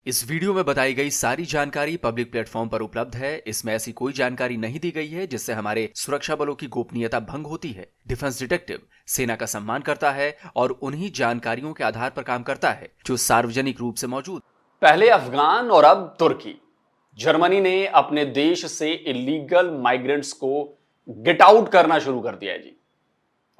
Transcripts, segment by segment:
इस वीडियो में बताई गई सारी जानकारी पब्लिक प्लेटफॉर्म पर उपलब्ध है। इसमें ऐसी कोई जानकारी नहीं दी गई है जिससे हमारे सुरक्षा बलों की गोपनीयता भंग होती है। डिफेंस डिटेक्टिव सेना का सम्मान करता है और उन्हीं जानकारियों के आधार पर काम करता है जो सार्वजनिक रूप से मौजूद। पहले अफगान और अब तुर्की। जर्मनी ने अपने देश से इलीगल माइग्रेंट्स को गेट आउट करना शुरू कर दिया है जी।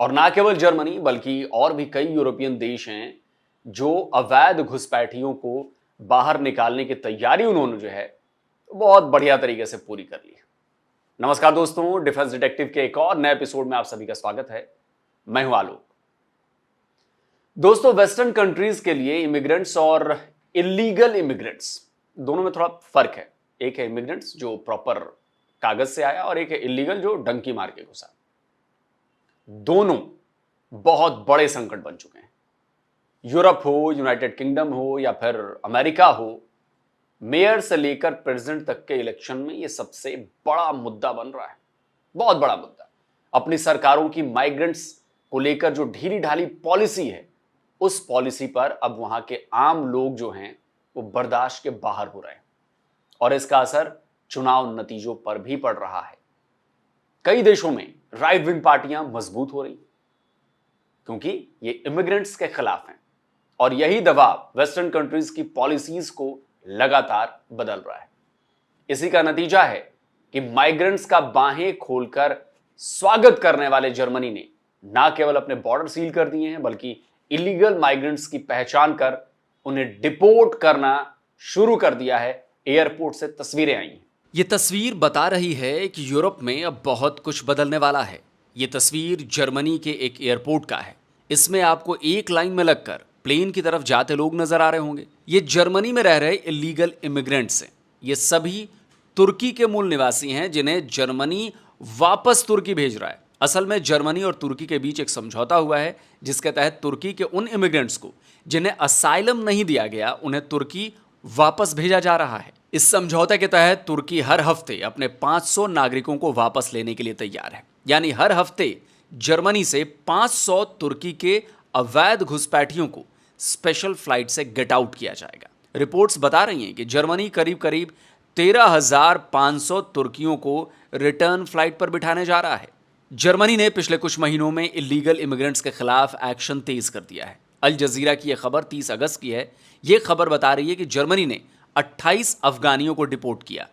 और ना केवल जर्मनी बल्कि और भी कई यूरोपियन देश हैं जो अवैध घुसपैठियों को बाहर निकालने की तैयारी उन्होंने जो है बहुत बढ़िया तरीके से पूरी कर ली है। नमस्कार दोस्तों, डिफेंस डिटेक्टिव के एक और नए एपिसोड में आप सभी का स्वागत है। मैं हूं आलोक। दोस्तों, वेस्टर्न कंट्रीज के लिए इमिग्रेंट्स और इलीगल इमिग्रेंट्स दोनों में थोड़ा फर्क है। एक है इमिग्रेंट्स जो प्रॉपर कागज से आया और एक है इलीगल जो डंकी मार के घुसा। दोनों बहुत बड़े संकट बन चुके हैं। यूरोप हो, यूनाइटेड किंगडम हो या फिर अमेरिका हो, मेयर से लेकर प्रेसिडेंट तक के इलेक्शन में यह सबसे बड़ा मुद्दा बन रहा है। बहुत बड़ा मुद्दा। अपनी सरकारों की माइग्रेंट्स को लेकर जो ढीली ढाली पॉलिसी है, उस पॉलिसी पर अब वहां के आम लोग जो हैं वो बर्दाश्त के बाहर हो रहे हैं और इसका असर चुनाव नतीजों पर भी पड़ रहा है। कई देशों में राइट विंग पार्टियां मजबूत हो रही क्योंकि ये इमिग्रेंट्स के खिलाफ हैं और यही दबाव वेस्टर्न कंट्रीज की पॉलिसीज को लगातार बदल रहा है। इसी का नतीजा है कि माइग्रेंट्स का बाहें खोलकर स्वागत करने वाले जर्मनी ने ना केवल अपने बॉर्डर सील कर दिए हैं बल्कि इलीगल माइग्रेंट्स की पहचान कर उन्हें डिपोर्ट करना शुरू कर दिया है। एयरपोर्ट से तस्वीरें आई हैं। ये तस्वीर बता रही है कि यूरोप में अब बहुत कुछ बदलने वाला है। ये तस्वीर जर्मनी के एक एयरपोर्ट का है। इसमें आपको एक लाइन में लगकर प्लेन की तरफ जाते लोग नजर आ रहे होंगे। ये जर्मनी में रह रहे इलीगल इमिग्रेंट्स हैं। ये सभी तुर्की के मूल निवासी हैं जिन्हें जर्मनी वापस तुर्की भेज रहा है। असल में जर्मनी और तुर्की के बीच एक समझौता हुआ है जिसके तहत तुर्की के उन इमिग्रेंट्स को जिन्हें असाइलम नहीं दिया गया उन्हें तुर्की वापस भेजा जा रहा है। इस समझौते के तहत तुर्की हर हफ्ते अपने 500 नागरिकों को वापस लेने के लिए तैयार है। यानी हर हफ्ते जर्मनी से 500 तुर्की के अवैध घुसपैठियों को स्पेशल फ्लाइट से गेट आउट किया जाएगा। रिपोर्ट्स बता रही हैं कि जर्मनी करीब करीब 13,500 तुर्कियों को रिटर्न फ्लाइट पर बिठाने जा रहा है। जर्मनी ने पिछले कुछ महीनों में इलीगल इमिग्रेंट्स के खिलाफ एक्शन तेज कर दिया है। अल जजीरा की यह खबर 30 अगस्त की है। यह खबर बता रही है कि जर्मनी ने 28 अफगानियों को डिपोर्ट किया।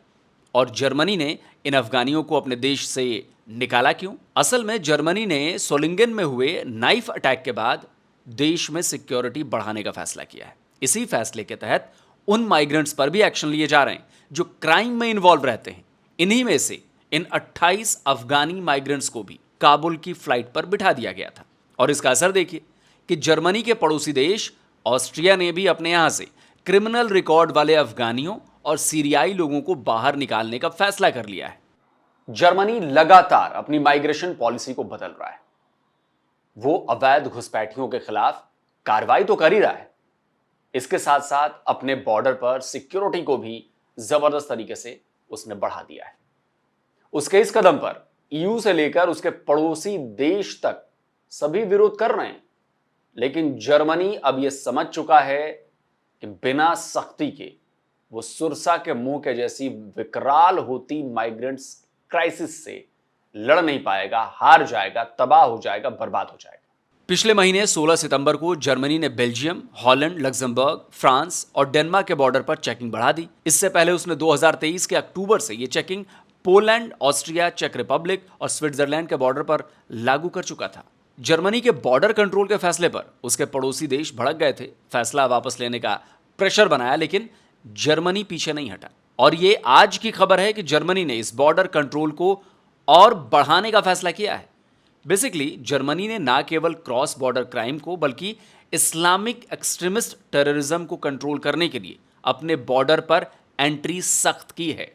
और जर्मनी ने इन अफगानियों को अपने देश से निकाला क्यों? असल में जर्मनी ने सोलिंगन में हुए नाइफ अटैक के बाद देश में सिक्योरिटी बढ़ाने का फैसला किया है। इसी फैसले के तहत उन माइग्रेंट्स पर भी एक्शन लिए जा रहे हैं जो क्राइम में इन्वॉल्व रहते हैं। इन्हीं में से इन 28 अफगानी माइग्रेंट्स को भी काबुल की फ्लाइट पर बिठा दिया गया था। और इसका असर देखिए कि जर्मनी के पड़ोसी देश ऑस्ट्रिया ने भी अपने यहां से क्रिमिनल रिकॉर्ड वाले अफगानियों और सीरियाई लोगों को बाहर निकालने का फैसला कर लिया है। जर्मनी लगातार अपनी माइग्रेशन पॉलिसी को बदल रहा है। वो अवैध घुसपैठियों के खिलाफ कार्रवाई तो कर ही रहा है, इसके साथ साथ अपने बॉर्डर पर सिक्योरिटी को भी जबरदस्त तरीके से उसने बढ़ा दिया है। उसके इस कदम पर ईयू से लेकर उसके पड़ोसी देश तक सभी विरोध कर रहे हैं। लेकिन जर्मनी अब यह समझ चुका है कि बिना सख्ती के वो सुरसा के मुंह के जैसी विकराल होती माइग्रेंट्स क्राइसिस से लड़ नहीं पाएगा, हार जाएगा, तबाह हो जाएगा, बर्बाद हो जाएगा। पिछले महीने 16 सितंबर को जर्मनी ने बेल्जियम, हॉलैंड, लग्जमबर्ग, फ्रांस और डेनमार्क के बॉर्डर पर चेकिंग बढ़ा दी। इससे पहले उसने 2023 के अक्टूबर से यह चेकिंग पोलैंड, ऑस्ट्रिया, चेक रिपब्लिक और स्विट्जरलैंड के बॉर्डर पर लागू कर चुका था। जर्मनी के बॉर्डर कंट्रोल के फैसले पर उसके पड़ोसी देश भड़क गए थे। फैसला वापस लेने का प्रेशर बनाया, लेकिन जर्मनी पीछे नहीं हटा। और ये आज की खबर है कि जर्मनी ने इस बॉर्डर कंट्रोल को और बढ़ाने का फैसला किया है। बेसिकली जर्मनी ने ना केवल क्रॉस बॉर्डर क्राइम को बल्कि इस्लामिक एक्सट्रीमिस्ट टेररिज्म को कंट्रोल करने के लिए अपने बॉर्डर पर एंट्री सख्त की है।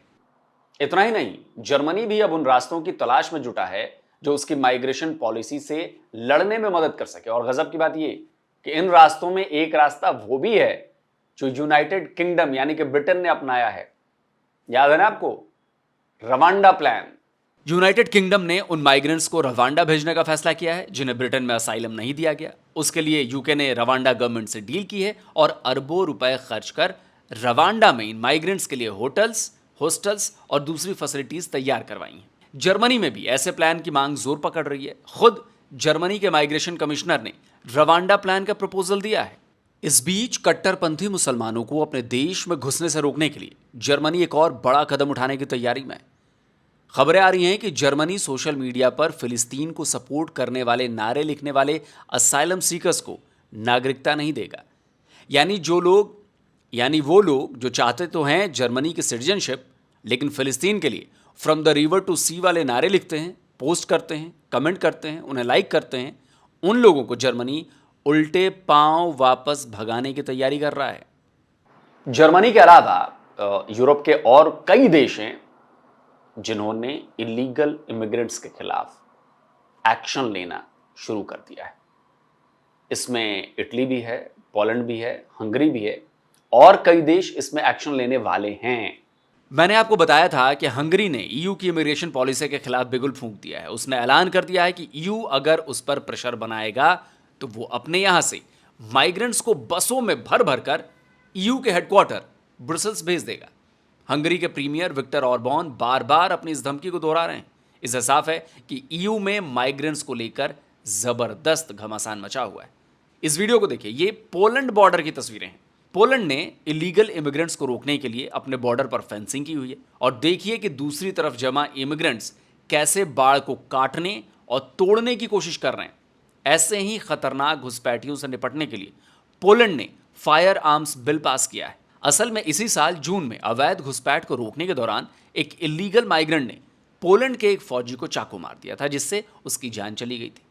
इतना ही नहीं, जर्मनी भी अब उन रास्तों की तलाश में जुटा है जो उसकी माइग्रेशन पॉलिसी से लड़ने में मदद कर सके। और गजब की बात यह कि इन रास्तों में एक रास्ता वो भी है जो यूनाइटेड किंगडम यानी कि ब्रिटेन ने अपनाया है। याद है ना आपको, रवांडा प्लान। यूनाइटेड किंगडम ने उन माइग्रेंट्स को रवांडा भेजने का फैसला किया है जिन्हें ब्रिटेन में असाइलम नहीं दिया गया। उसके लिए यूके ने रवांडा गवर्नमेंट से डील की है और अरबों रुपए खर्च कर रवांडा में इन माइग्रेंट्स के लिए होटल्स, हॉस्टल्स और दूसरी फैसिलिटीज तैयार करवाई हैं। जर्मनी में भी ऐसे प्लान की मांग जोर पकड़ रही है। खुद जर्मनी के माइग्रेशन कमिश्नर ने रवांडा प्लान का प्रपोजल दिया है। इस बीच कट्टरपंथी मुसलमानों को अपने देश में घुसने से रोकने के लिए जर्मनी एक और बड़ा कदम उठाने की तैयारी में है। खबरें आ रही हैं कि जर्मनी सोशल मीडिया पर फिलिस्तीन को सपोर्ट करने वाले नारे लिखने वाले असाइलम सीकर्स को नागरिकता नहीं देगा। यानी वो लोग जो चाहते तो हैं जर्मनी की सिटीजनशिप, लेकिन फिलिस्तीन के लिए फ्रॉम द रिवर टू सी वाले नारे लिखते हैं, पोस्ट करते हैं, कमेंट करते हैं, उन्हें लाइक करते हैं, उन लोगों को जर्मनी उल्टे पांव वापस भगाने की तैयारी कर रहा है। जर्मनी के अलावा यूरोप के और कई देश हैं जिन्होंने इलीगल इमिग्रेंट्स के खिलाफ एक्शन लेना शुरू कर दिया है। इसमें इटली भी है, पोलैंड भी है, हंगरी भी है और कई देश इसमें एक्शन लेने वाले हैं। मैंने आपको बताया था कि हंगरी ने ईयू की इमिग्रेशन पॉलिसी के खिलाफ बिगुल फूंक दिया है। उसने ऐलान कर दिया है कि ईयू अगर उस पर प्रेशर बनाएगा तो वो अपने यहां से माइग्रेंट्स को बसों में भर भर कर ईयू के हेडक्वार्टर ब्रसल्स भेज देगा। हंगरी के प्रीमियर विक्टर ऑर्बान बार बार अपनी इस धमकी को दोहरा रहे हैं। इससे साफ है कि ईयू में माइग्रेंट्स को लेकर जबरदस्त घमासान मचा हुआ है। इस वीडियो को देखिए, ये पोलैंड बॉर्डर की तस्वीरें हैं। पोलैंड ने इलीगल इमिग्रेंट्स को रोकने के लिए अपने बॉर्डर पर फेंसिंग की हुई है और देखिए कि दूसरी तरफ जमा इमिग्रेंट्स कैसे बाढ़ को काटने और तोड़ने की कोशिश कर रहे हैं। ऐसे ही खतरनाक घुसपैठियों से निपटने के लिए पोलैंड ने फायर आर्म्स बिल पास किया है। असल में इसी साल जून में अवैध घुसपैठ को रोकने के दौरान एक इलीगल माइग्रेंट ने पोलैंड के एक फौजी को चाकू मार दिया था, जिससे उसकी जान चली गई थी।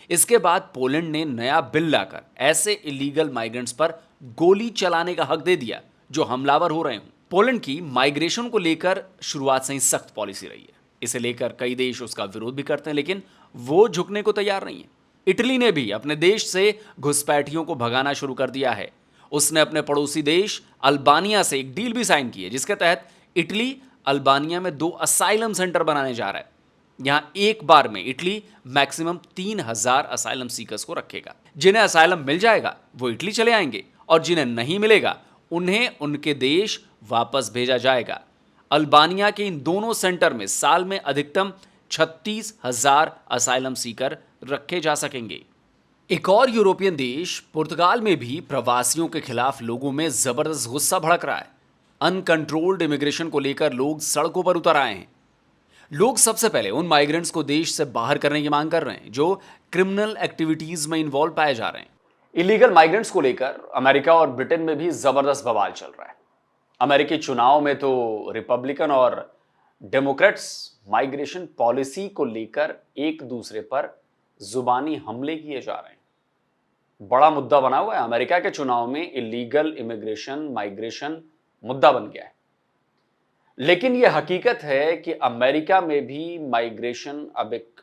इसके बाद पोलैंड ने नया बिल लाकर ऐसे इलीगल माइग्रेंट्स पर गोली चलाने का हक दे दिया जो हमलावर हो रहे हों। पोलैंड की माइग्रेशन को लेकर शुरुआत से ही सख्त पॉलिसी रही है। इसे लेकर कई देश उसका विरोध भी करते हैं, लेकिन वो झुकने को तैयार नहीं है। इटली ने भी अपने देश से घुसपैठियों को भगाना शुरू कर दिया है। उसने अपने पड़ोसी देश अल्बानिया से एक डील भी साइन की है, जिसके तहत इटली अल्बानिया में 2 असाइलम सेंटर बनाने जा रहा है। यहां एक बार में इटली मैक्सिमम 3000 असाइलम सीकर्स को रखेगा। जिन्हें असाइलम मिल जाएगा वो इटली चले आएंगे और जिन्हें नहीं मिलेगा उन्हें उनके देश वापस भेजा जाएगा। अल्बानिया के इन दोनों सेंटर में साल में अधिकतम 36,000 असाइलम सीकर रखे जा सकेंगे। एक और यूरोपियन देश पुर्तगाल में भी प्रवासियों के खिलाफ लोगों में जबरदस्त गुस्सा भड़क रहा है। अनकंट्रोल्ड इमिग्रेशन को लेकर लोग सड़कों पर उतर आए हैं। लोग सबसे पहले उन माइग्रेंट्स को देश से बाहर करने की मांग कर रहे हैं जो क्रिमिनल एक्टिविटीज में इन्वॉल्व पाए जा रहे हैं। इलीगल माइग्रेंट्स को लेकर अमेरिका और ब्रिटेन में भी जबरदस्त बवाल चल रहा है। अमेरिकी चुनाव में तो रिपब्लिकन और डेमोक्रेट्स माइग्रेशन पॉलिसी को लेकर एक दूसरे पर जुबानी हमले किए जा रहे हैं। बड़ा मुद्दा बना हुआ है। अमेरिका के चुनाव में इलीगल इमिग्रेशन, माइग्रेशन मुद्दा बन गया है। लेकिन यह हकीकत है कि अमेरिका में भी माइग्रेशन अब एक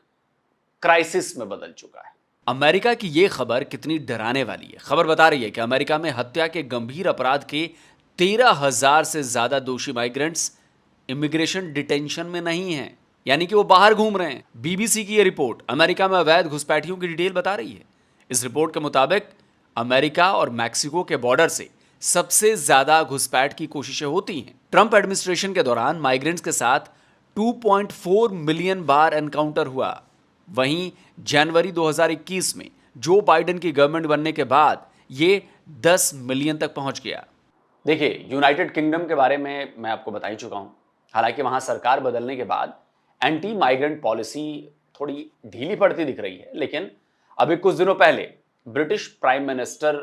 क्राइसिस में बदल चुका है। अमेरिका की यह खबर कितनी डराने वाली है। खबर बता रही है कि अमेरिका में हत्या के गंभीर अपराध के 13,000 से ज्यादा दोषी माइग्रेंट्स इमिग्रेशन डिटेंशन में नहीं हैं, यानी कि वो बाहर घूम रहे हैं। बीबीसी की यह रिपोर्ट अमेरिका में अवैध घुसपैठियों की डिटेल बता रही है। इस रिपोर्ट के मुताबिक अमेरिका और मैक्सिको के बॉर्डर से सबसे ज्यादा घुसपैठ की कोशिशें होती हैं। ट्रंप एडमिनिस्ट्रेशन के दौरान माइग्रेंट्स के साथ 2.4 मिलियन बार एनकाउंटर हुआ। वहीं जनवरी 2021 में जो बाइडेन की गवर्नमेंट बनने के बाद ये 10 मिलियन तक पहुंच गया। देखिए, यूनाइटेड किंगडम के बारे में मैं आपको बता ही चुका हूं। हालांकि वहां सरकार बदलने के बाद एंटी माइग्रेंट पॉलिसी थोड़ी ढीली पड़ती दिख रही है, लेकिन अभी कुछ दिनों पहले ब्रिटिश प्राइम मिनिस्टर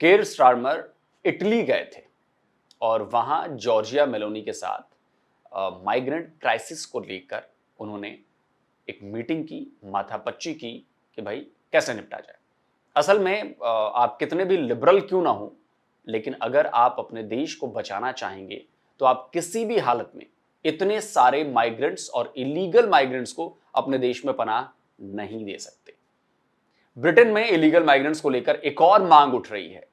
केर स्टारमर इटली गए थे और वहां जॉर्जिया मेलोनी के साथ माइग्रेंट क्राइसिस को लेकर उन्होंने एक मीटिंग की, माथापच्ची की कि भाई कैसे निपटा जाए। असल में आप कितने भी लिबरल क्यों ना हो, लेकिन अगर आप अपने देश को बचाना चाहेंगे तो आप किसी भी हालत में इतने सारे माइग्रेंट्स और इलीगल माइग्रेंट्स को अपने देश में पनाह नहीं दे सकते। ब्रिटेन में इलीगल माइग्रेंट्स को लेकर एक और मांग उठ रही है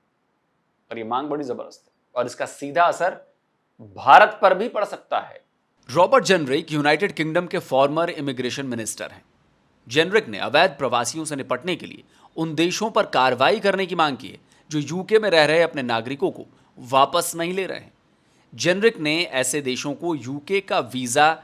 और ये मांग बड़ी जबरदस्त है और इसका सीधा असर भारत पर भी पड़ सकता है। रॉबर्ट जेनरिक यूनाइटेड किंगडम के फॉर्मर इमिग्रेशन मिनिस्टर हैं। जेनरिक ने अवैध प्रवासियों से निपटने के लिए उन देशों पर कार्रवाई करने की मांग की है जो यूके में रह रहे अपने नागरिकों को वापस नहीं ले रहे हैं। जेनरिक ने ऐसे देशों को यूके का वीज़ा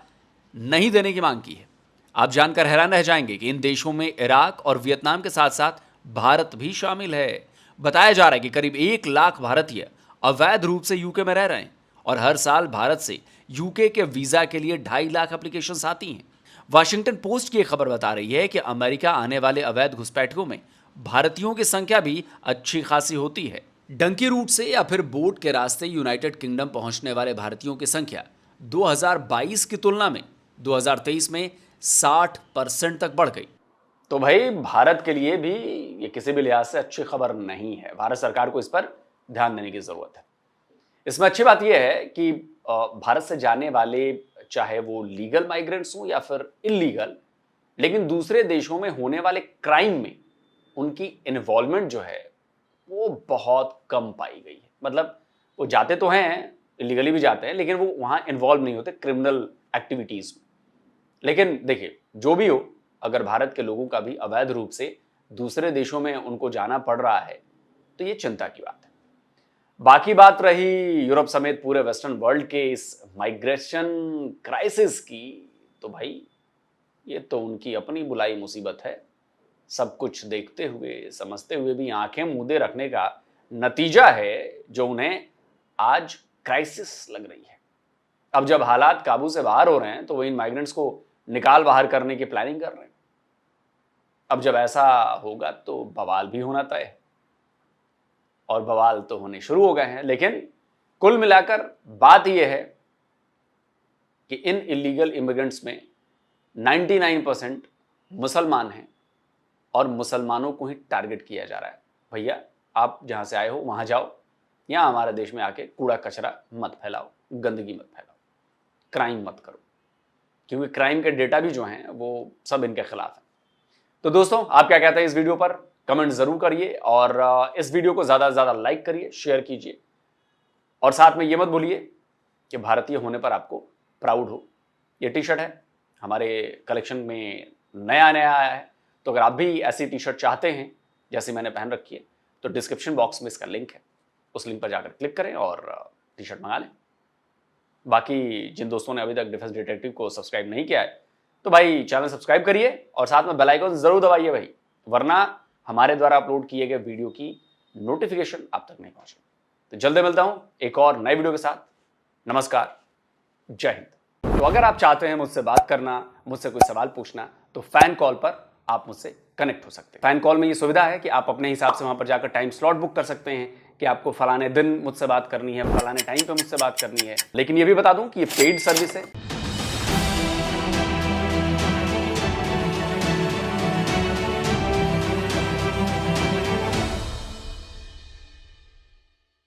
नहीं देने की मांग की है। आप जानकर हैरान रह जाएंगे कि इन देशों में इराक और वियतनाम के साथ साथ भारत भी शामिल है। बताया जा रहा है कि करीब 1 लाख भारतीय अवैध रूप से यूके में रह रहे हैं और हर साल भारत से यूके के वीज़ा के लिए 2.5 लाख एप्लीकेशंस आती हैं। वाशिंगटन पोस्ट की एक खबर बता रही है कि अमेरिका आने वाले अवैध घुसपैठियों में भारतीयों की संख्या भी अच्छी खासी होती है। डंकी रूट से या फिर बोट के रास्ते यूनाइटेड किंगडम पहुंचने वाले भारतीयों की संख्या 2022 की तुलना में 2023 में 60% तक बढ़ गई। तो भाई भारत के लिए भी ये किसी भी लिहाज से अच्छी खबर नहीं है। भारत सरकार को इस पर ध्यान देने की जरूरत है। इसमें अच्छी बात यह है कि भारत से जाने वाले चाहे वो लीगल माइग्रेंट्स हों या फिर इलीगल, लेकिन दूसरे देशों में होने वाले क्राइम में उनकी इन्वॉल्वमेंट जो है वो बहुत कम पाई गई है। मतलब वो जाते तो हैं, इलीगली भी जाते हैं, लेकिन वो वहां इन्वॉल्व नहीं होते क्रिमिनल एक्टिविटीज में। लेकिन देखिए, जो भी हो, अगर भारत के लोगों का भी अवैध रूप से दूसरे देशों में उनको जाना पड़ रहा है तो ये चिंता की बात है। बाकी बात रही यूरोप समेत पूरे वेस्टर्न वर्ल्ड के इस माइग्रेशन क्राइसिस की, तो भाई ये तो उनकी अपनी बुलाई मुसीबत है। सब कुछ देखते हुए समझते हुए भी आंखें मूंदे रखने का नतीजा है जो उन्हें आज क्राइसिस लग रही है। अब जब हालात काबू से बाहर हो रहे हैं तो वो इन माइग्रेंट्स को निकाल बाहर करने की प्लानिंग कर रहे हैं। अब जब ऐसा होगा तो बवाल भी होना तय है, और बवाल तो होने शुरू हो गए हैं। लेकिन कुल मिलाकर बात यह है कि इन इलीगल इमिग्रेंट्स में 99% मुसलमान हैं और मुसलमानों को ही टारगेट किया जा रहा है। भैया, आप जहां से आए हो वहां जाओ, यहां हमारे देश में आके कूड़ा कचरा मत फैलाओ, गंदगी मत फैलाओ, क्राइम मत करो, क्योंकि क्राइम के डेटा भी जो हैं वो सब इनके खिलाफ है। तो दोस्तों, आप क्या कहते हैं इस वीडियो पर? कमेंट जरूर करिए और इस वीडियो को ज्यादा से ज्यादा लाइक करिए, शेयर कीजिए, और साथ में ये मत भूलिए कि भारतीय होने पर आपको प्राउड हो। ये टी शर्ट है, हमारे कलेक्शन में नया आया है, तो अगर आप भी ऐसी टी शर्ट चाहते हैं जैसे मैंने पहन रखी है तो डिस्क्रिप्शन बॉक्स में इसका लिंक है, उस लिंक पर जाकर क्लिक करें और टी शर्ट मंगा लें। बाकी जिन दोस्तों ने अभी तक डिफेंस डिटेक्टिव को सब्सक्राइब नहीं किया है तो भाई चैनल सब्सक्राइब करिए और साथ में बेल आइकन जरूर दबाइए भाई, वरना हमारे द्वारा अपलोड किए गए वीडियो की नोटिफिकेशन आप तक नहीं पहुंचे। तो जल्दी मिलता हूं एक और नए वीडियो के साथ। नमस्कार, जय हिंद। तो अगर आप चाहते हैं मुझसे बात करना, मुझसे कोई सवाल पूछना, तो फैन कॉल पर आप मुझसे कनेक्ट हो सकते हैं। फैन कॉल में ये सुविधा है कि आप अपने हिसाब से वहां पर जाकर टाइम स्लॉट बुक कर सकते हैं कि आपको फलाने दिन मुझसे बात करनी है, फलाने टाइम पे मुझसे बात करनी है। लेकिन ये भी बता दूं कि ये पेड सर्विस है,